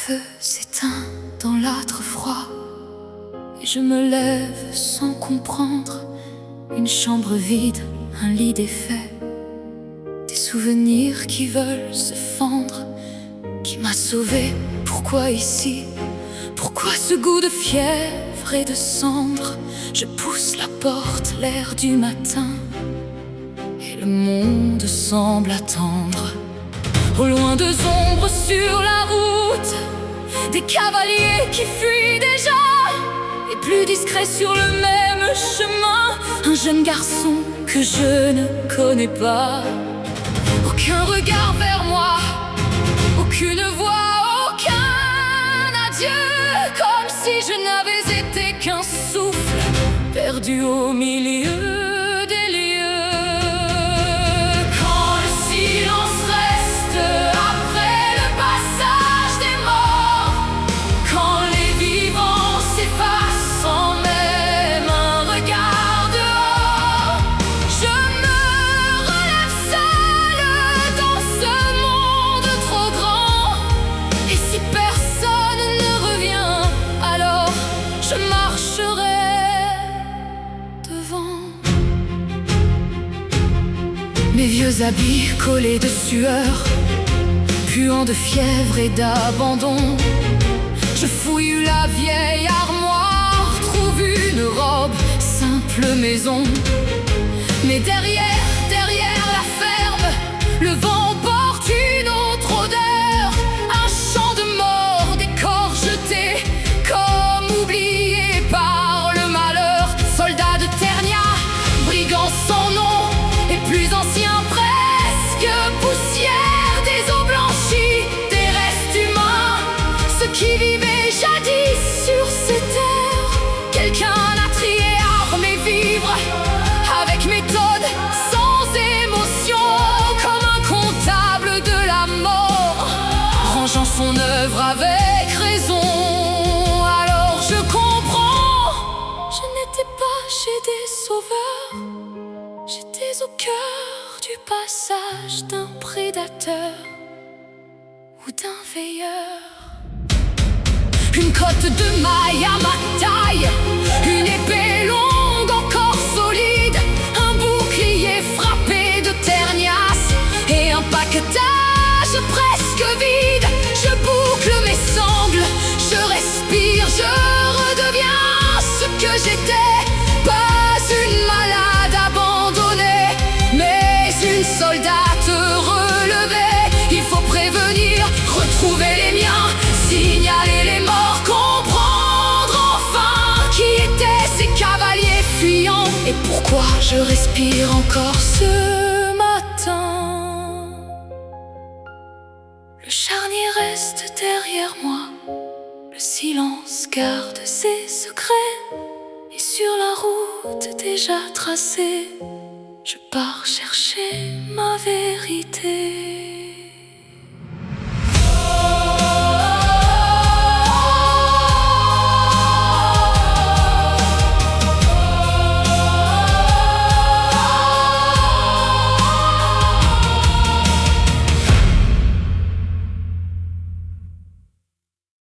feu s'éteint dans l'âtre froid et je me lève sans comprendre. Une chambre vide, un lit défait, des souvenirs qui veulent se fendre. Qui m'a sauvé? Pourquoi ici? Pourquoi ce goût de fièvre et de cendre? Je pousse la porte, l'air du matin, et le monde semble attendre. Au loin, deux ombres sur la route, des cavaliers qui fuient déjà, et plus discret sur le même chemin, un jeune garçon que je ne connais pas. Aucun regard vers moi, aucune voix, aucun adieu, comme si je n'avais été qu'un souffle perdu au milieu des lieux. Quand le silence reste après le passage des morts, quand les vivants s'effacent sans même un regard dehors, je me relève seule dans ce monde trop grand. Et si personne ne revient, alors je marcherai devant. Mes vieux habits collés de sueur, puant de fièvre et d'abandon, je fouille la vieille armoire, trouve une robe, simple maison. Mais derrière la ferme, le vent porte une autre odeur, un chant de mort, des corps jetés comme oubliés par le malheur. Soldats de Ternia, brigands sans nom, et plus anciens presque, poussière des eaux blanchies, des restes humains, ceux qui vivaient jadis sur ces terres. Quelqu'un a trié armes et vivres, avec méthode, sans émotion, comme un comptable de la mort, rangeant son œuvre avec raison. Alors je comprends, je n'étais pas chez des sauveurs, j'étais au cœur du passage d'un prédateur ou d'un veilleur. Une cotte de maille à ma taille, une épée longue encore solide, un bouclier frappé de ternias et un paquetage presque vide. Je boucle mes sangles, je respire, je redeviens ce que j'étais. Pas une malade abandonnée, mais une soldate relevée. Il faut prévenir, retrouver les miens, signaler les morts, comprendre enfin qui étaient ces cavaliers fuyants et pourquoi je respire encore ce matin. Le charnier reste derrière moi, le silence garde ses secrets, et sur la route déjà tracée, je pars chercher ma vérité.